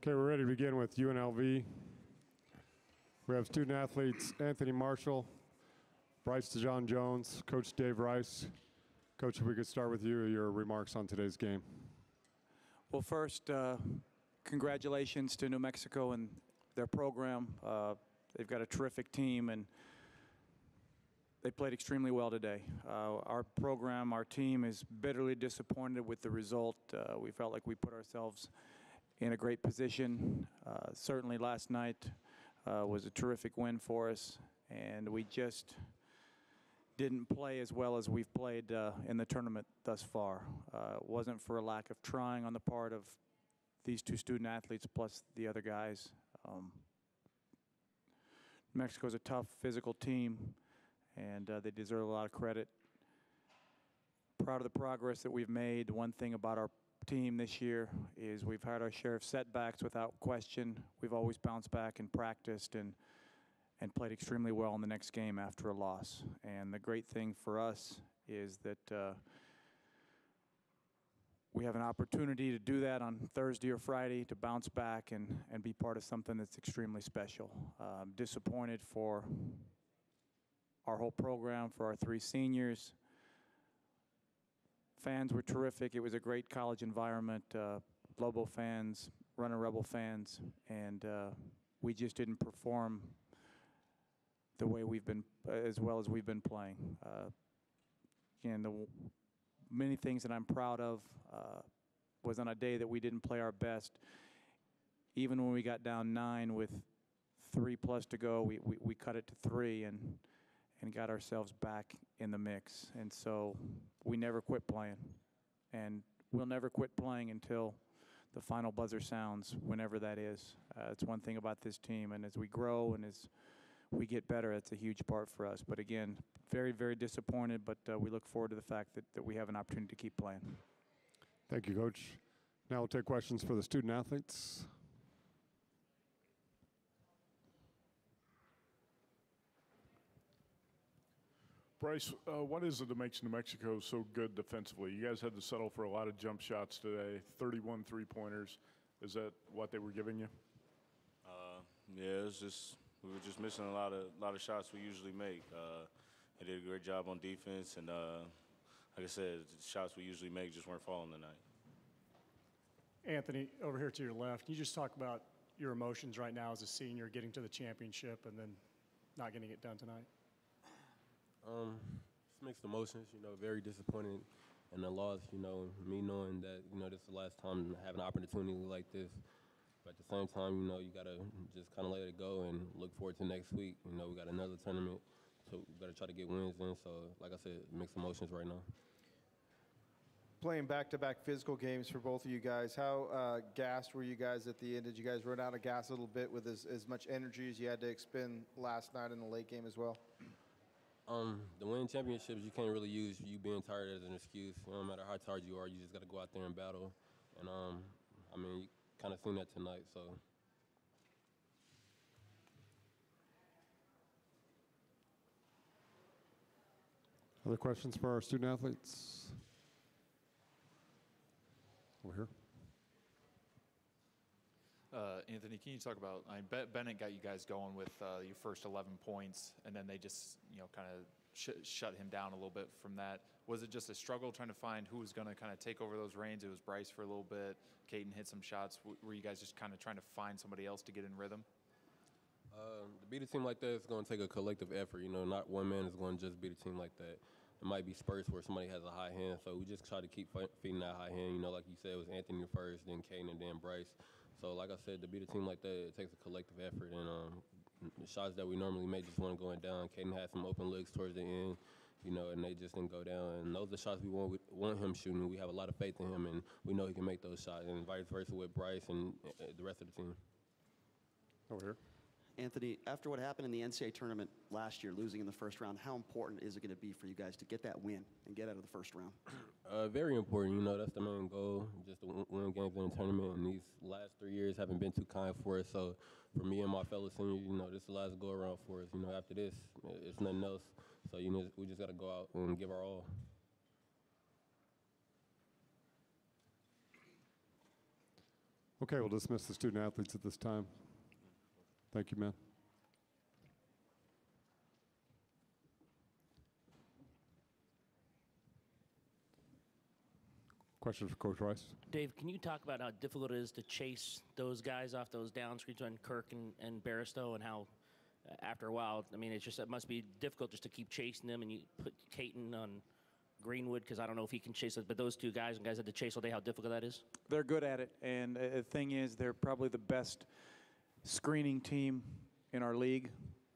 Okay, we're ready to begin with UNLV. We have student athletes Anthony Marshall, Bryce DeJohn Jones, Coach Dave Rice. Coach, if we could start with you, your remarks on today's game. Well, first, congratulations to New Mexico and their program. They've got a terrific team, and they played extremely well today. Our program, our team is bitterly disappointed with the result. We felt like we put ourselves in a great position. Certainly last night was a terrific win for us, and we just didn't play as well as we've played in the tournament thus far. It wasn't for a lack of trying on the part of these two student athletes plus the other guys. Mexico's a tough physical team, and they deserve a lot of credit. Proud of the progress that we've made. One thing about our team this year is we've had our share of setbacks without question. We've always bounced back and practiced and played extremely well in the next game after a loss. And the great thing for us is that we have an opportunity to do that on Thursday or Friday, to bounce back and be part of something that's extremely special. I'm disappointed for our whole program, for our three seniors. Fans were terrific. It was a great college environment. Lobo fans, Runner Rebel fans, and we just didn't perform the way we've been, as well as we've been playing. Again, the many things that I'm proud of was on a day that we didn't play our best. Even when we got down 9 with 3+ to go, we cut it to 3 and got ourselves back in the mix. And so we never quit playing. And we'll never quit playing until the final buzzer sounds, whenever that is. It's one thing about this team, and as we grow and as we get better, it's a huge part for us. But again, very, very disappointed, but we look forward to the fact that we have an opportunity to keep playing. Thank you, Coach. Now we'll take questions for the student athletes. Bryce, what is it that makes New Mexico so good defensively? You guys had to settle for a lot of jump shots today, 31 three-pointers. Is that what they were giving you? Yeah, it's just we were just missing a lot of shots we usually make. They did a great job on defense, and like I said, the shots we usually make just weren't falling tonight. Anthony, over here to your left, can you just talk about your emotions right now as a senior, getting to the championship and then not getting it done tonight? Just mixed emotions, very disappointed in the loss, me knowing that, this is the last time I have an opportunity like this. But at the same time, you got to just kind of let it go and look forward to next week. We got another tournament, so we got to try to get wins in. So, like I said, mixed emotions right now. Playing back-to-back physical games for both of you guys, how gassed were you guys at the end? Did you guys run out of gas a little bit with as much energy as you had to expend last night in the late game as well? The winning championships, you can't really use you being tired as an excuse. No matter how tired you are, you just got to go out there and battle. And, you kind of seen that tonight, so. Other questions for our student athletes? Over here. Anthony, can you talk about, Bennett got you guys going with your first 11 points, and then they just, kind of shut him down a little bit from that. Was it just a struggle trying to find who was going to kind of take over those reins? It was Bryce for a little bit. Caden hit some shots. Were you guys just kind of trying to find somebody else to get in rhythm? To beat a team like that, it's going to take a collective effort. Not one man is going to just beat a team like that. It might be spurts where somebody has a high hand, so we just try to keep feeding that high hand. Like you said, it was Anthony first, then Caden, and then Bryce. So, like I said, to beat a team like that, it takes a collective effort. And the shots that we normally make just weren't going down. Caden had some open looks towards the end, and they just didn't go down. And those are the shots we want him shooting. We have a lot of faith in him, and we know he can make those shots. And vice versa with Bryce and the rest of the team. Over here. Anthony, after what happened in the NCAA tournament last year, losing in the first round, how important is it going to be for you guys to get that win and get out of the first round? Very important. That's the main goal, just to win games in the tournament. And these last 3 years haven't been too kind for us. So for me and my fellow seniors, this is the last go around for us. After this, it's nothing else. So we just got to go out and give our all. Okay, we'll dismiss the student athletes at this time. Thank you, man. Question for Coach Rice. Dave, can you talk about how difficult it is to chase those guys off those down screens on Kirk and Barstow, and how after a while, I mean, it must be difficult just to keep chasing them, and you put Caton on Greenwood, because I don't know if he can chase it, but those two guys, and guys had to chase all day, how difficult that is? They're good at it, and the thing is, they're probably the best screening team in our league.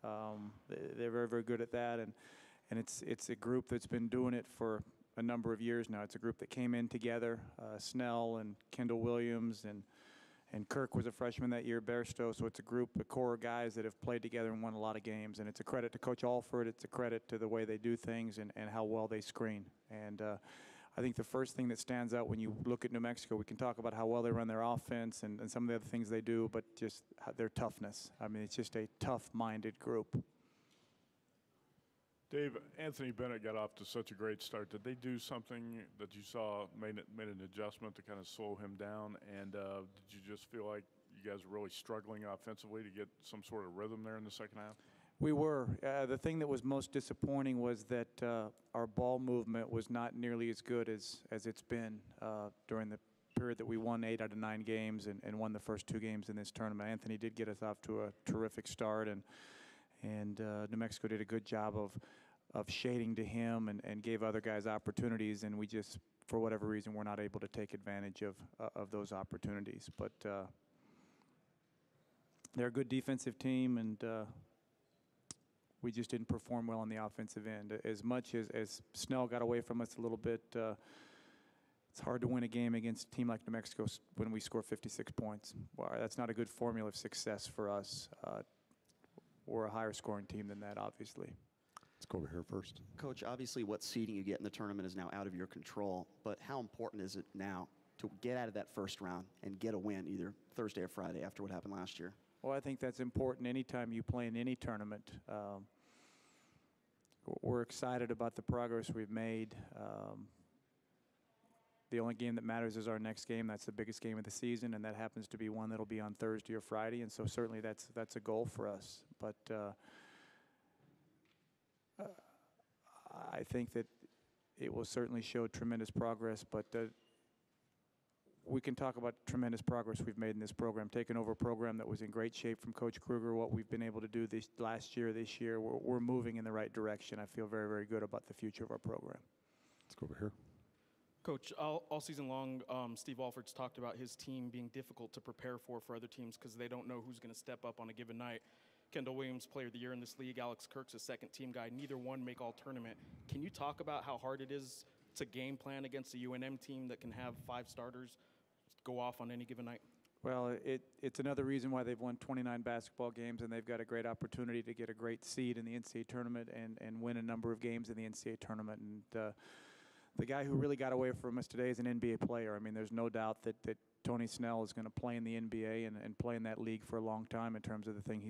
They're very, very good at that, and it's a group that's been doing it for a number of years now. It's a group that came in together, Snell and Kendall Williams, and Kirk was a freshman that year, Bairstow. So it's a group, a core of guys that have played together and won a lot of games. And it's a credit to Coach Alford. It's a credit to the way they do things and how well they screen. And I think the first thing that stands out when you look at New Mexico, we can talk about how well they run their offense and some of the other things they do, but just their toughness. I mean, it's just a tough-minded group. Dave, Anthony Bennett got off to such a great start. Did they do something that you saw made an adjustment to kind of slow him down? And did you just feel like you guys were really struggling offensively to get some sort of rhythm there in the second half? We were. The thing that was most disappointing was that our ball movement was not nearly as good as it's been during the period that we won 8 out of 9 games and won the first 2 games in this tournament. Anthony did get us off to a terrific start, and New Mexico did a good job of shading to him and gave other guys opportunities, and we just, for whatever reason, were not able to take advantage of those opportunities. But they're a good defensive team, and we just didn't perform well on the offensive end. As much as Snell got away from us a little bit, it's hard to win a game against a team like New Mexico when we score 56 points. Well, that's not a good formula of success for us. We're a higher scoring team than that, obviously. Let's go over here first. Coach, obviously what seeding you get in the tournament is now out of your control, but how important is it now to get out of that first round and get a win either Thursday or Friday after what happened last year? Well, I think that's important anytime you play in any tournament. We're excited about the progress we've made. The only game that matters is our next game. That's the biggest game of the season, and that happens to be one that'll be on Thursday or Friday, and so certainly that's a goal for us. But I think that it will certainly show tremendous progress, but we can talk about tremendous progress we've made in this program, taking over a program that was in great shape from Coach Kruger, what we've been able to do this year, we're moving in the right direction. I feel very, very good about the future of our program. Let's go over here. Coach, all season long, Steve Alford's talked about his team being difficult to prepare for other teams because they don't know who's going to step up on a given night. Kendall Williams, Player of the Year in this league. Alex Kirk's a second-team guy. Neither one make all-tournament. Can you talk about how hard it is to game plan against a UNM team that can have 5 starters go off on any given night? Well, it's another reason why they've won 29 basketball games, and they've got a great opportunity to get a great seed in the NCAA tournament and win a number of games in the NCAA tournament. And the guy who really got away from us today is an NBA player. I mean, there's no doubt that Tony Snell is going to play in the NBA and play in that league for a long time in terms of the things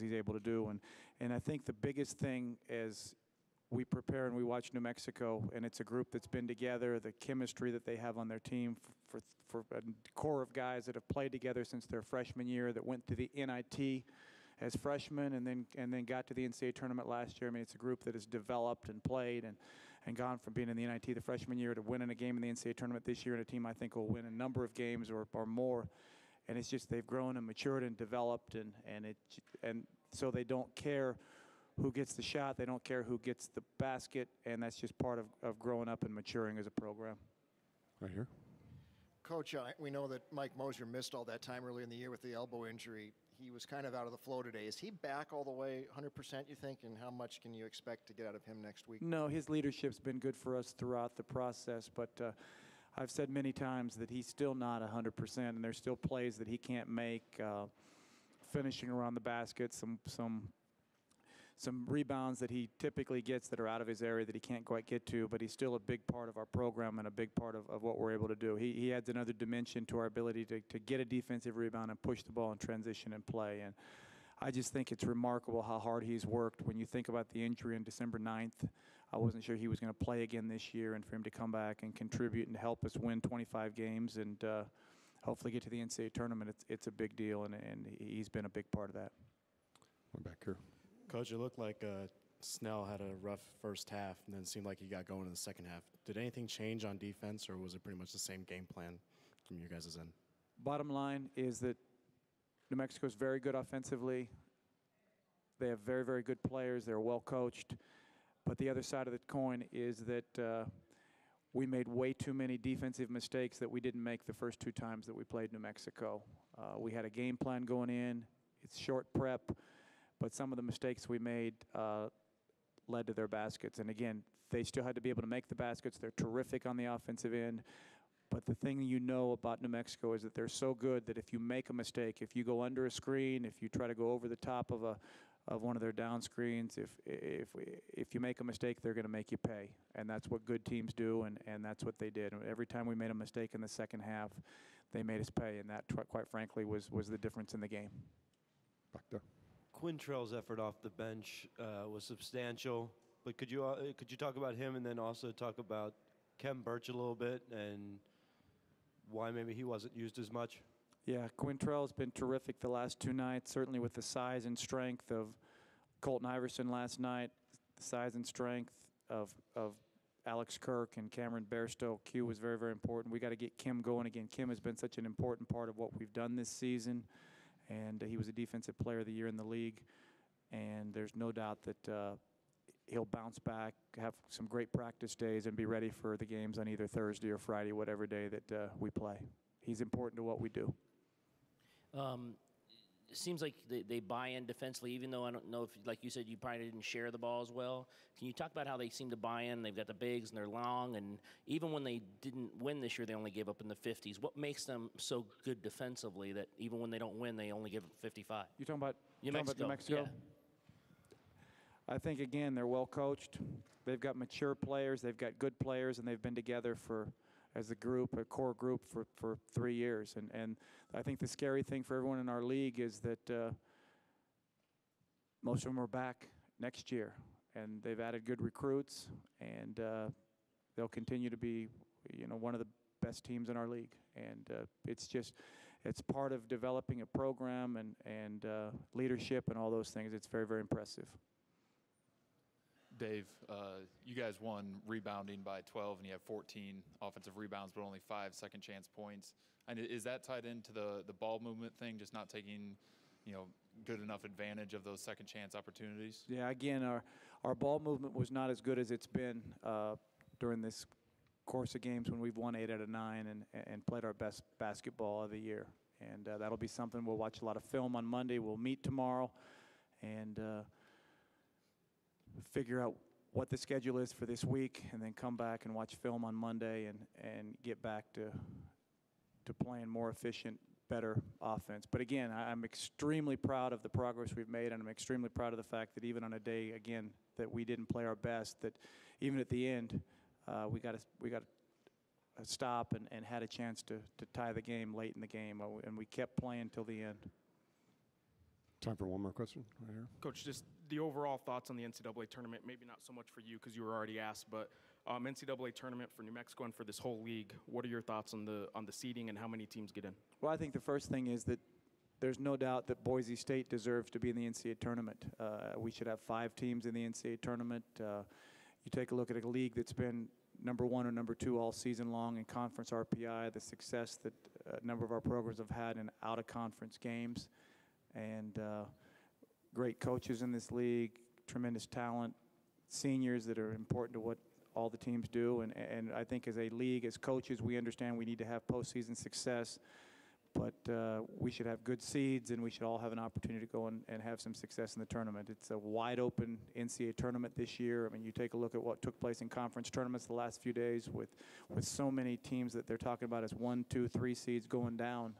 he's able to do. And I think the biggest thing as we prepare and we watch New Mexico, and it's a group that's been together, the chemistry that they have on their team for a core of guys that have played together since their freshman year, that went to the NIT as freshmen and then got to the NCAA tournament last year. I mean, it's a group that has developed and played and gone from being in the NIT the freshman year to winning a game in the NCAA tournament this year, and a team I think will win a number of games or more. And it's just they've grown and matured and developed, and so they don't care who gets the shot, they don't care who gets the basket, and that's just part of growing up and maturing as a program. Right here. Coach, we know that Mike Mosier missed all that time early in the year with the elbow injury. He was kind of out of the flow today. Is he back all the way 100%, you think, and how much can you expect to get out of him next week? No, his leadership's been good for us throughout the process, but I've said many times that he's still not 100%, and there's still plays that he can't make, finishing around the basket, some rebounds that he typically gets that are out of his area that he can't quite get to, but he's still a big part of our program and a big part of what we're able to do. He adds another dimension to our ability to get a defensive rebound and push the ball and transition and play. And I just think it's remarkable how hard he's worked. When you think about the injury on December 9th, I wasn't sure he was going to play again this year, and for him to come back and contribute and help us win 25 games and hopefully get to the NCAA tournament. It's a big deal, and he's been a big part of that. We're back here. Coach, it looked like Snell had a rough first half, and then it seemed like he got going in the second half. Did anything change on defense, or was it pretty much the same game plan from your guys' end? Bottom line is that New Mexico is very good offensively. They have very, very good players. They're well coached. But the other side of the coin is that we made way too many defensive mistakes that we didn't make the first 2 times that we played New Mexico. We had a game plan going in. It's short prep, but some of the mistakes we made led to their baskets. And again, they still had to be able to make the baskets. They're terrific on the offensive end. But the thing you know about New Mexico is that they're so good that if you make a mistake, if you go under a screen, if you try to go over the top of one of their down screens, if you make a mistake, they're going to make you pay. And that's what good teams do, and that's what they did. Every time we made a mistake in the second half, they made us pay, and that, quite frankly, was the difference in the game. Back there. Quintrell's effort off the bench was substantial, but could you talk about him and then also talk about Kem Birch a little bit and why maybe he wasn't used as much? Yeah, Quintrell's been terrific the last 2 nights, certainly with the size and strength of Colton Iverson last night, the size and strength of Alex Kirk and Cameron Bairstow. Q was very, very important. We got to get Kim going again. Kim has been such an important part of what we've done this season, and he was a Defensive Player of the Year in the league, and there's no doubt that he'll bounce back, have some great practice days, and be ready for the games on either Thursday or Friday, whatever day that we play. He's important to what we do. It seems like they buy in defensively, even though I don't know if, like you said, you probably didn't share the ball as well. Can you talk about how they seem to buy in? They've got the bigs and they're long, and even when they didn't win this year, they only gave up in the 50s. What makes them so good defensively that even when they don't win, they only give up 55? You're talking about New Mexico? Yeah. I think, again, they're well coached. They've got mature players. They've got good players, and they've been together as a group, a core group for 3 years. And I think the scary thing for everyone in our league is that most of them are back next year. And they've added good recruits, and they'll continue to be, one of the best teams in our league. And it's part of developing a program and leadership and all those things. It's very, very impressive. Dave, you guys won rebounding by 12, and you have 14 offensive rebounds, but only 5 second chance points. And is that tied into the ball movement thing, just not taking, good enough advantage of those second chance opportunities? Yeah, again, our ball movement was not as good as it's been during this course of games when we've won 8 out of 9 and played our best basketball of the year. And that'll be something we'll watch a lot of film on Monday. We'll meet tomorrow and figure out what the schedule is for this week, and then come back and watch film on Monday and get back to playing more efficient, better offense. But again, I'm extremely proud of the progress we've made, and I'm extremely proud of the fact that even on a day, again, that we didn't play our best, that even at the end, we got to stop and had a chance to tie the game late in the game, and we kept playing till the end. Time for one more question right here. Coach, just the overall thoughts on the NCAA tournament, maybe not so much for you because you were already asked, but NCAA tournament for New Mexico and for this whole league, what are your thoughts on the seeding and how many teams get in? Well, I think the first thing is that there's no doubt that Boise State deserves to be in the NCAA tournament. We should have 5 teams in the NCAA tournament. You take a look at a league that's been number 1 or number 2 all season long in conference RPI, the success that a number of our programs have had in out-of-conference games, and great coaches in this league, tremendous talent, seniors that are important to what all the teams do. And I think as a league, as coaches, we understand we need to have postseason success, but we should have good seeds, and we should all have an opportunity to go and have some success in the tournament. It's a wide-open NCAA tournament this year. I mean, you take a look at what took place in conference tournaments the last few days with so many teams that they're talking about as 1, 2, 3 seeds going down.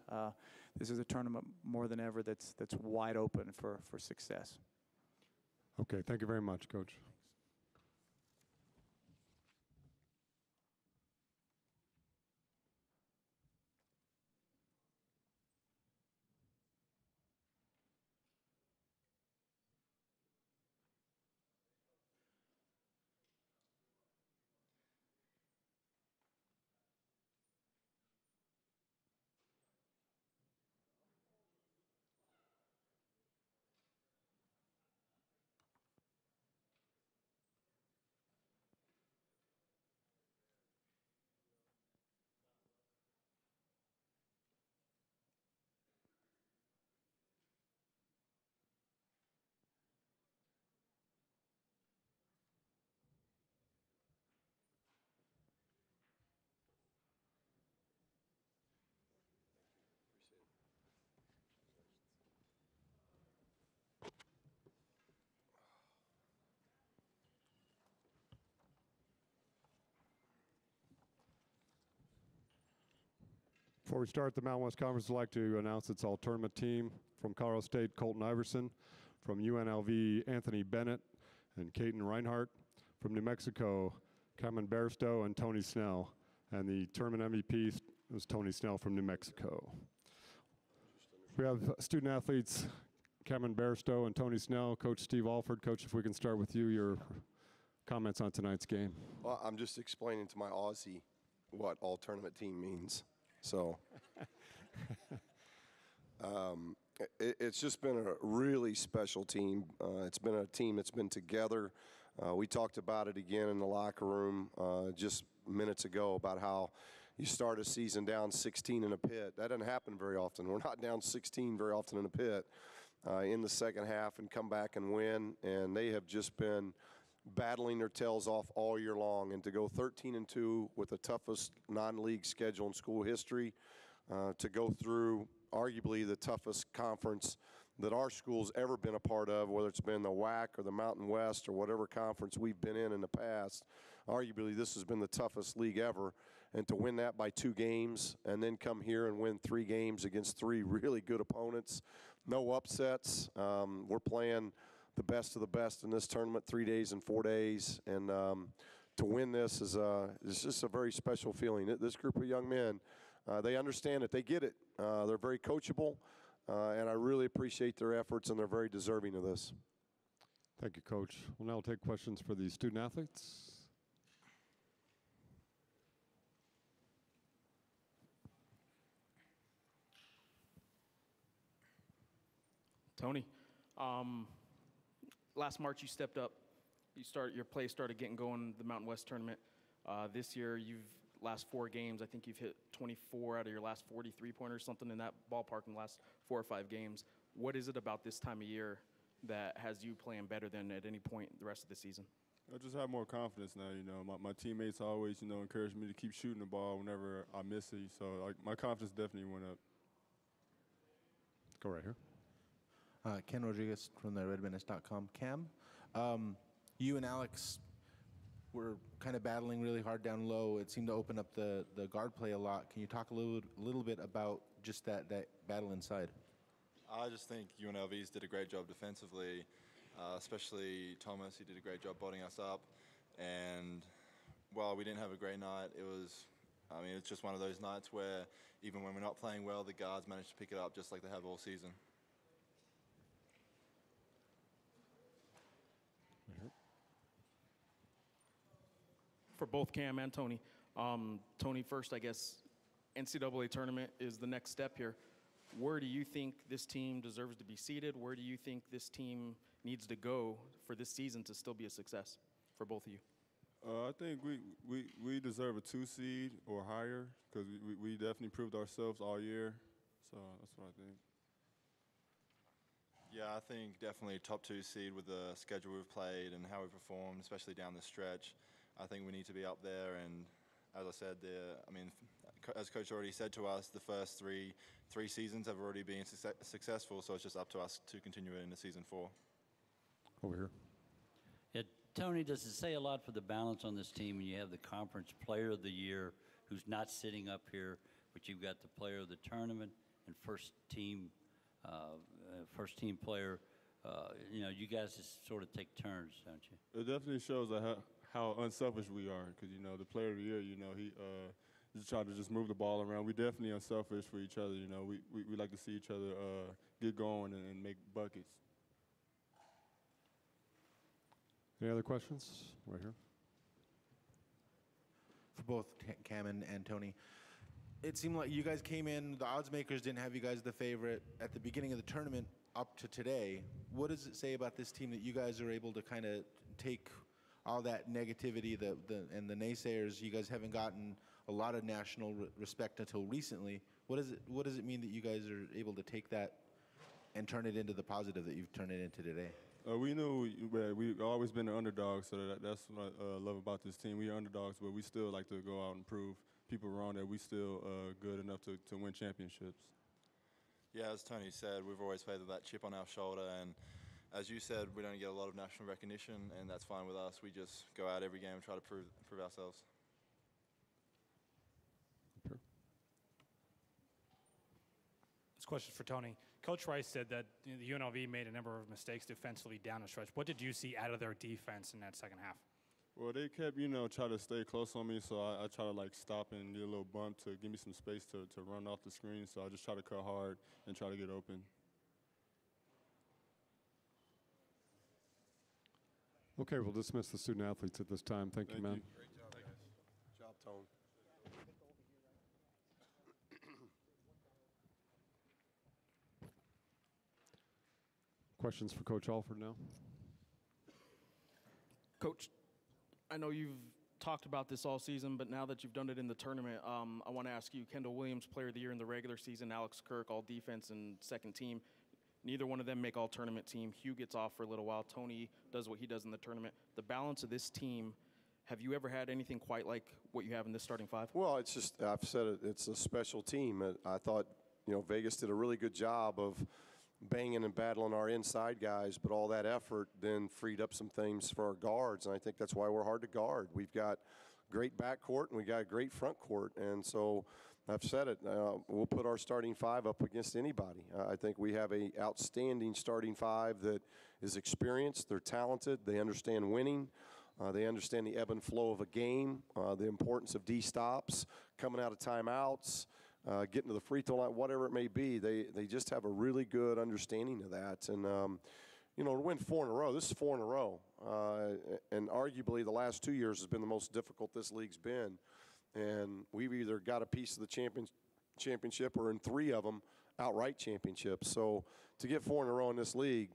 This is a tournament more than ever that's wide open for success. Okay, thank you very much, Coach. Before we start the Mountain West Conference, I'd like to announce its all-tournament team. From Colorado State, Colton Iverson. From UNLV, Anthony Bennett and Caden Reinhardt. From New Mexico, Cameron Bairstow and Tony Snell. And the tournament MVP was Tony Snell from New Mexico. We have student athletes Cameron Bairstow and Tony Snell. Coach Steve Alford. Coach, if we can start with you, your comments on tonight's game. Well, I'm just explaining to my Aussie what all-tournament team means. So it's just been a really special team. It's been a team that's been together. We talked about it again in the locker room just minutes ago about how you start a season down 16 in a pit. That doesn't happen very often. We're not down 16 very often in a pit in the second half and come back and win. And they have just been battling their tails off all year long, and to go 13-2 with the toughest non-league schedule in school history, to go through arguably the toughest conference that our school's ever been a part of, whether it's been the WAC or the Mountain West or whatever conference we've been in the past. Arguably this has been the toughest league ever, and to win that by 2 games and then come here and win 3 games against 3 really good opponents, no upsets. We're playing the best of the best in this tournament, 3 days and 4 days, and to win this is just a very special feeling. This group of young men, they understand it, they get it. They're very coachable, and I really appreciate their efforts, and they're very deserving of this. Thank you, Coach. We'll now take questions for the student athletes. Tony, last March you stepped up. Your play started getting going in the Mountain West tournament. This year, last 4 games, I think you've hit 24 out of your last 40 pointers, something in that ballpark in the last 4 or 5 games. What is it about this time of year that has you playing better than at any point the rest of the season? I just have more confidence now. You know, my teammates always, encourage me to keep shooting the ball whenever I miss it. So my confidence definitely went up. Go right here. Ken Rodriguez from the redbanners.com. Cam, you and Alex were kind of battling really hard down low. It seemed to open up the guard play a lot. Can you talk a little bit about just that battle inside? I just think UNLV's did a great job defensively, especially Thomas. He did a great job botting us up. And while we didn't have a great night, it's just one of those nights where even when we're not playing well, the guards manage to pick it up just like they have all season. For both Cam and Tony. Tony, first, I guess, NCAA tournament is the next step here. Where do you think this team deserves to be seated? Where do you think this team needs to go for this season to still be a success for both of you? I think we deserve a 2 seed or higher because we definitely proved ourselves all year. So that's what I think. Yeah, I think definitely top 2 seed with the schedule we've played and how we performed, especially down the stretch. I think we need to be up there, and as I said, as Coach already said to us, the first three seasons have already been successful, so it's just up to us to continue it into season 4. Over here. Yeah, Tony, does it say a lot for the balance on this team when you have the conference player of the year who's not sitting up here, but you've got the player of the tournament and first team player? You guys just sort of take turns, don't you? It definitely shows how unselfish we are, because the player of the year, he just try to just move the ball around. We definitely unselfish for each other. We like to see each other get going and make buckets. Any other questions? Right here. For both Cam and Tony, it seemed like you guys came in, the odds makers didn't have you guys the favorite at the beginning of the tournament up to today. What does it say about this team that you guys are able to kind of take all that negativity and the naysayers? You guys haven't gotten a lot of national respect until recently. What does it mean that you guys are able to take that and turn it into the positive that you've turned it into today? We knew we've always been the underdogs, so that's what I love about this team. We are underdogs, but we still like to go out and prove people wrong that we still good enough to win championships. Yeah, as Tony said, we've always played with that chip on our shoulder, and as you said, we don't get a lot of national recognition, and that's fine with us. We just go out every game and try to prove ourselves. question for Tony. Coach Rice said that the UNLV made a number of mistakes defensively down the stretch. What did you see out of their defense in that second half? Well, they kept, try to stay close on me, so I try to, stop and get a little bump to give me some space to run off the screen. So I just try to cut hard and try to get open. Okay, we'll dismiss the student athletes at this time. Thank you, man. Great job, guys. Good job, Tone. Questions for Coach Alford now? Coach, I know you've talked about this all season, but now that you've done it in the tournament, I want to ask you, Kendall Williams, Player of the Year in the regular season, Alex Kirk, all defense and second team. Neither one of them make all-tournament team. Hugh gets off for a little while. Tony does what he does in the tournament. The balance of this team, have you ever had anything quite like what you have in this starting five? Well, it's just, I've said it, it's a special team. I thought, Vegas did a really good job of banging and battling our inside guys, but all that effort then freed up some things for our guards, and I think that's why we're hard to guard. We've got great backcourt and we got great front court, and so I've said it, we'll put our starting five up against anybody. I think we have a outstanding starting five that is experienced, they're talented, they understand winning, they understand the ebb and flow of a game, the importance of D-stops, coming out of timeouts, getting to the free throw line, whatever it may be. They just have a really good understanding of that. And, to win 4 in a row, this is 4 in a row. And arguably the last 2 years has been the most difficult this league's been. And we've either got a piece of the championship or in 3 of them, outright championships. So to get 4 in a row in this league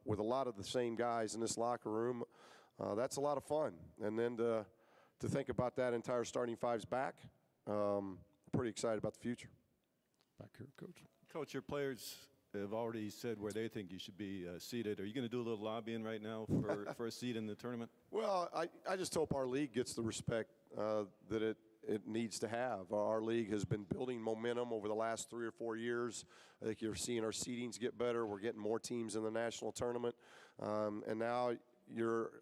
with a lot of the same guys in this locker room, that's a lot of fun. And then to think about that entire starting five's back, pretty excited about the future. Back here, Coach. Coach, your players have already said where they think you should be seated. Are you going to do a little lobbying right now for a seat in the tournament? Well, I just hope our league gets the respect that it needs to have. Our league has been building momentum over the last 3 or 4 years. I think you're seeing our seedings get better. We're getting more teams in the national tournament. And now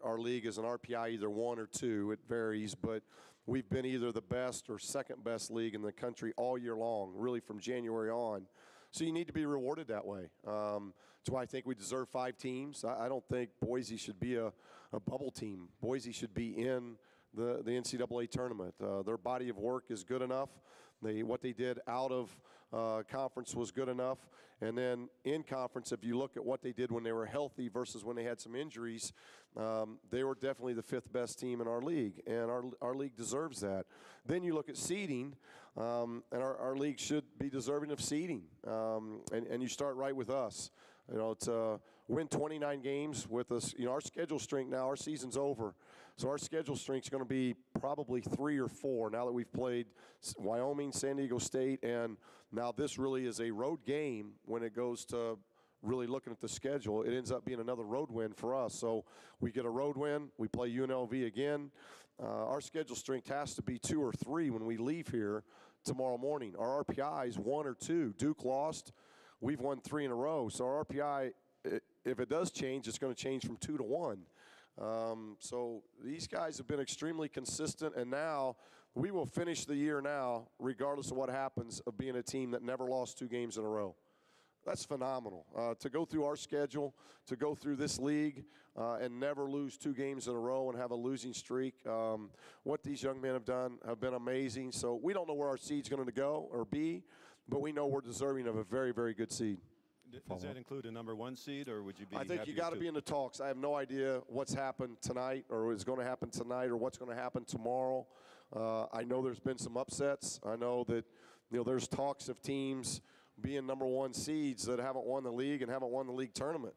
our league is an RPI either 1 or 2. It varies, but we've been either the best or second best league in the country all year long, really from January on. So you need to be rewarded that way. That's why I think we deserve 5 teams. I don't think Boise should be a bubble team. Boise should be in the NCAA tournament. Their body of work is good enough. What they did out of conference was good enough. And then in conference, if you look at what they did when they were healthy versus when they had some injuries, they were definitely the 5th best team in our league, and our league deserves that. Then you look at seeding, and our league should be deserving of seeding. And you start right with us. To win 29 games with us, our schedule strength now, our season's over. So our schedule strength is going to be probably 3 or 4 now that we've played Wyoming, San Diego State, and now this really is a road game when it goes to really looking at the schedule. It ends up being another road win for us. So we get a road win. We play UNLV again. Our schedule strength has to be 2 or 3 when we leave here tomorrow morning. Our RPI is 1 or 2. Duke lost. We've won 3 in a row. So our RPI, if it does change, it's going to change from 2 to 1. So these guys have been extremely consistent, and now we will finish the year now, regardless of what happens, of being a team that never lost 2 games in a row. That's phenomenal. To go through our schedule, to go through this league, and never lose 2 games in a row and have a losing streak. What these young men have done have been amazing. So we don't know where our seed's going to go or be, but we know we're deserving of a very, very good seed. Does that include a number 1 seed, or would you be? I think you got to be in the talks. I have no idea what's happened tonight or is going to happen tonight or what's going to happen tomorrow. I know there's been some upsets. I know that there's talks of teams being number 1 seeds that haven't won the league and haven't won the league tournament.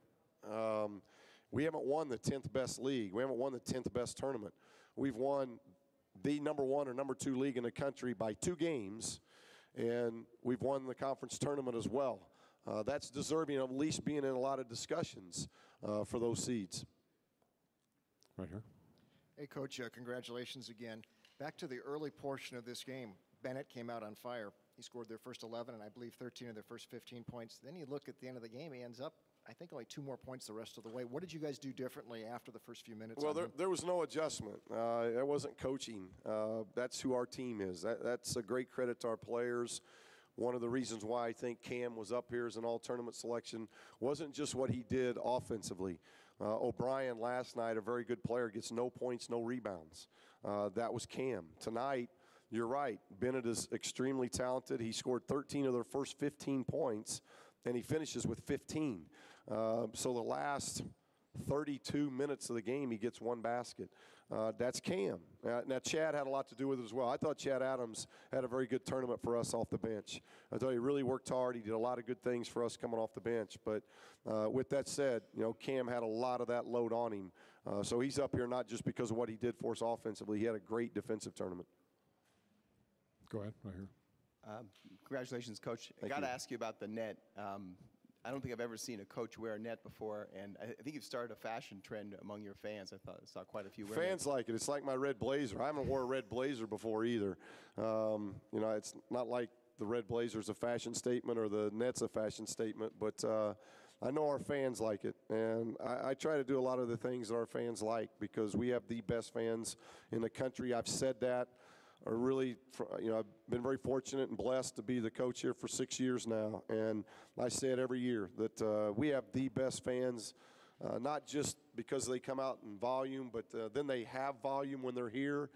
We haven't won the 10th best league. We haven't won the 10th best tournament. We've won the number 1 or number 2 league in the country by 2 games, and we've won the conference tournament as well. That's deserving of at least being in a lot of discussions for those seeds. Right here. Hey, Coach, congratulations again. Back to the early portion of this game, Bennett came out on fire. He scored their first 11 and I believe 13 of their first 15 points. Then you look at the end of the game, he ends up, I think, only 2 more points the rest of the way. What did you guys do differently after the first few minutes? Well, there was no adjustment. That wasn't coaching. That's who our team is. That's a great credit to our players. one of the reasons why I think Cam was up here as an all-tournament selection wasn't just what he did offensively. O'Brien last night, a very good player, gets no points, no rebounds. That was Cam. Tonight, you're right, Bennett is extremely talented. He scored 13 of their first 15 points, and he finishes with 15. So the last 32 minutes of the game, he gets one basket. That's Cam. Now, Chad had a lot to do with it as well. I thought Chad Adams had a very good tournament for us off the bench. I thought he really worked hard. He did a lot of good things for us coming off the bench. But with that said, Cam had a lot of that load on him. So he's up here not just because of what he did for us offensively. He had a great defensive tournament. Go ahead, right here. Congratulations, Coach. I got to ask you about the net. I don't think I've ever seen a coach wear a net before, and I think you've started a fashion trend among your fans. I saw quite a few wearing Fans like it. It's like my red blazer. I haven't worn a red blazer before either. It's not like the red blazer is a fashion statement or the net's a fashion statement, but I know our fans like it, and I try to do a lot of the things that our fans like because we have the best fans in the country. I've said that. I've been very fortunate and blessed to be the coach here for 6 years now, and I say it every year that we have the best fans, not just because they come out in volume, but then they have volume when they're here.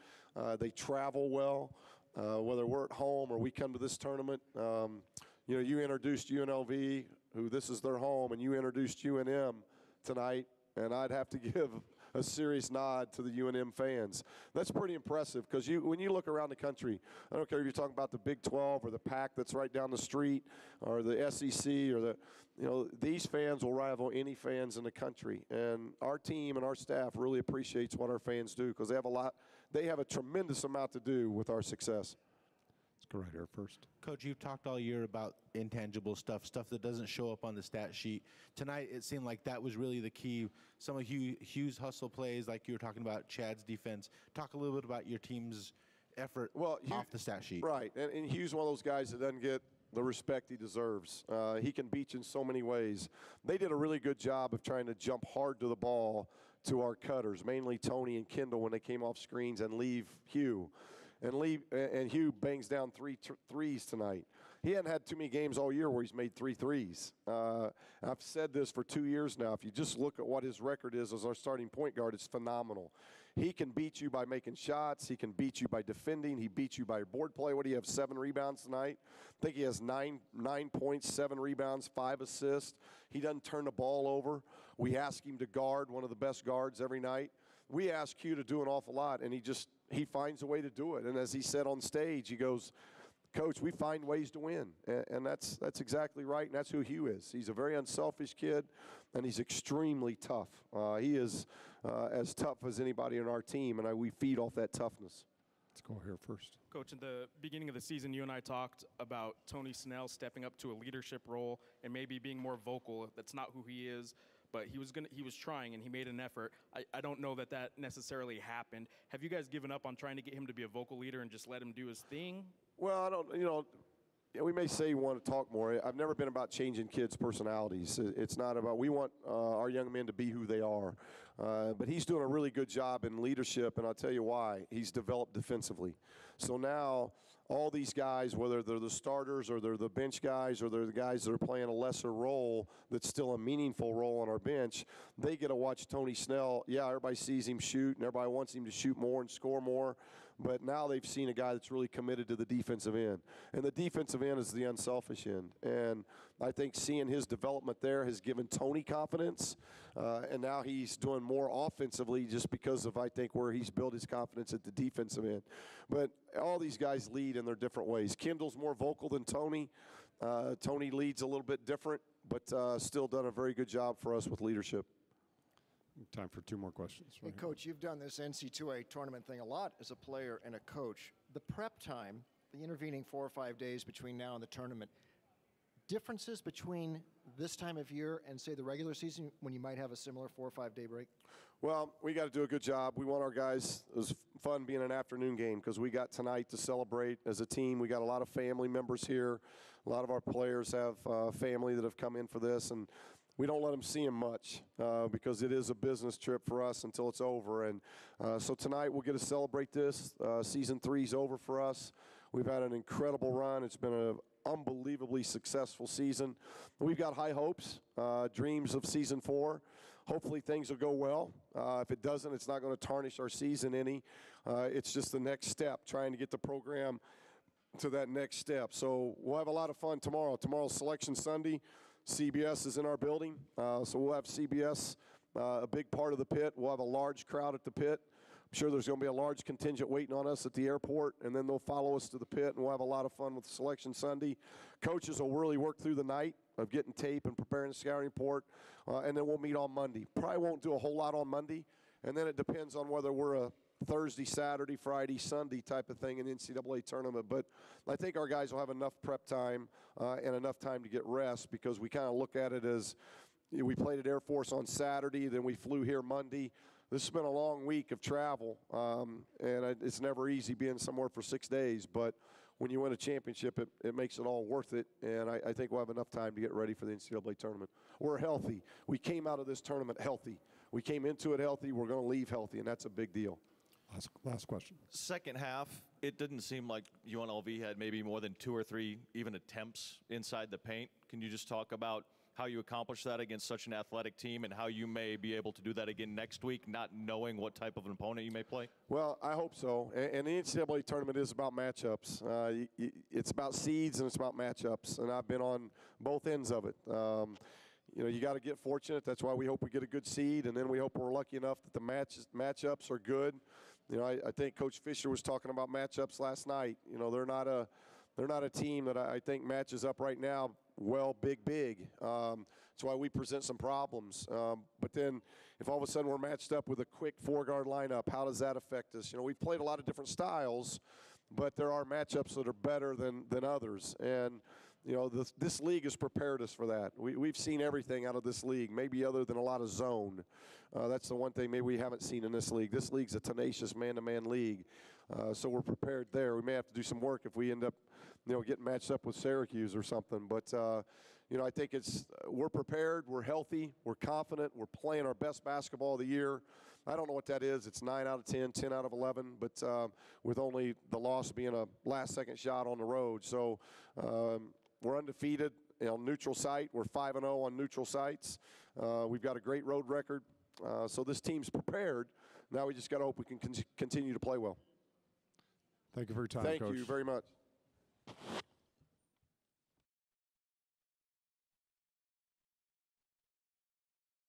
They travel well, whether we're at home or we come to this tournament. You introduced UNLV, who this is their home, and you introduced UNM tonight, and I'd have to give a serious nod to the UNM fans. That's pretty impressive because when you look around the country, I don't care if you're talking about the Big 12 or the Pac that's right down the street or the SEC or these fans will rival any fans in the country. And our team and our staff really appreciates what our fans do because they have a tremendous amount to do with our success. Let's go right here first. Coach, you've talked all year about intangible stuff that doesn't show up on the stat sheet. Tonight, it seemed like that was really the key. Some of Hugh's hustle plays, like you were talking about Chad's defense. Talk a little bit about your team's effort off the stat sheet. Right, and Hugh's one of those guys that doesn't get the respect he deserves. He can beat you in so many ways. They did a really good job of trying to jump hard to the ball to our cutters, mainly Tony and Kendall when they came off screens and leave Hugh. And Hugh bangs down three threes tonight. He hadn't had too many games all year where he's made 3 threes. I've said this for 2 years now. If you just look at what his record is as our starting point guard, it's phenomenal. He can beat you by making shots. He can beat you by defending. He beats you by board play. What do you have, 7 rebounds tonight? I think he has 9 points, 7 rebounds, 5 assists. He doesn't turn the ball over. We ask him to guard, one of the best guards every night. We ask Hugh to do an awful lot, and he finds a way to do it. And as he said on stage, he goes, Coach, we find ways to win. And that's exactly right, and that's who Hugh is. He's a very unselfish kid, and he's extremely tough. He is as tough as anybody in our team, and we feed off that toughness. Let's go here first. Coach, in the beginning of the season, you and I talked about Tony Snell stepping up to a leadership role and maybe being more vocal. That's not who he is. But he was trying, and he made an effort. I don't know that necessarily happened. Have you guys given up on trying to get him to be a vocal leader and just let him do his thing? Well, I don't, we may say we want to talk more. I've never been about changing kids' personalities. It's not about, we want our young men to be who they are. But he's doing a really good job in leadership, and I'll tell you why. He's developed defensively. So now all these guys, whether they're the starters or they're the bench guys or they're the guys that are playing a lesser role that's still a meaningful role on our bench, they get to watch Tony Snell. Yeah, everybody sees him shoot, and everybody wants him to shoot more and score more. But now they've seen a guy that's really committed to the defensive end. And the defensive end is the unselfish end. And I think seeing his development there has given Tony confidence. And now he's doing more offensively just because of, I think, where he's built his confidence at the defensive end. But all these guys lead in their different ways. Kendall's more vocal than Tony. Tony leads a little bit different, but still done a very good job for us with leadership. Time for 2 more questions. Hey, Coach, you've done this NC2A tournament thing a lot as a player and a coach. The prep time, the intervening 4 or 5 days between now and the tournament, differences between this time of year and, say, the regular season when you might have a similar 4 or 5 day break? Well, we got to do a good job. We want our guys, it was fun being an afternoon game because we got tonight to celebrate as a team. We got a lot of family members here. A lot of our players have family that have come in for this, and we don't let them see him much because it is a business trip for us until it's over. And so tonight we'll get to celebrate this. Season 3 is over for us. We've had an incredible run. It's been unbelievably successful season. We've got high hopes, dreams of season 4. Hopefully things will go well. If it doesn't, it's not going to tarnish our season any. It's just the next step, trying to get the program to that next step. So we'll have a lot of fun tomorrow. Tomorrow's Selection Sunday. CBS is in our building, so we'll have CBS a big part of the pit. We'll have a large crowd at the pit. I'm sure there's going to be a large contingent waiting on us at the airport, and then they'll follow us to the pit, and we'll have a lot of fun with Selection Sunday. Coaches will really work through the night of getting tape and preparing the scouting report, and then we'll meet on Monday. Probably won't do a whole lot on Monday, and then it depends on whether we're a Thursday, Saturday, Friday, Sunday type of thing in the NCAA tournament. But I think our guys will have enough prep time and enough time to get rest, because we kind of look at it as we played at Air Force on Saturday, then we flew here Monday. This has been a long week of travel, and it's never easy being somewhere for 6 days. But when you win a championship, it makes it all worth it, and I think we'll have enough time to get ready for the NCAA tournament. We're healthy. We came out of this tournament healthy. We came into it healthy. We're going to leave healthy, and that's a big deal. Last question. Second half, it didn't seem like UNLV had maybe more than 2 or 3 even attempts inside the paint. Can you just talk about how you accomplished that against such an athletic team, and how you may be able to do that again next week, not knowing what type of an opponent you may play? Well, I hope so. And the NCAA tournament is about matchups. It's about seeds and it's about matchups, and I've been on both ends of it. You got to get fortunate. That's why we hope we get a good seed, and then we hope we're lucky enough that the matchups are good. I think Coach Fisher was talking about matchups last night. They're not a team that I think matches up right now well, big. That's why we present some problems. But then if all of a sudden we're matched up with a quick 4-guard lineup, how does that affect us? We've played a lot of different styles, but there are matchups that are better than others. And, this league has prepared us for that. We've seen everything out of this league, maybe other than a lot of zone. That's the one thing maybe we haven't seen in this league. This league's a tenacious man-to-man league, so we're prepared there. We may have to do some work if we end up, getting matched up with Syracuse or something. But, I think we're prepared, we're healthy, we're confident, we're playing our best basketball of the year. I don't know what that is. It's 9 out of 10, 10 out of 11, but with only the loss being a last-second shot on the road. So we're undefeated on neutral site. We're 5-0 on neutral sites. We've got a great road record. So this team's prepared. Now we just got to hope we can continue to play well. Thank you for your time, Thank Coach. you very much.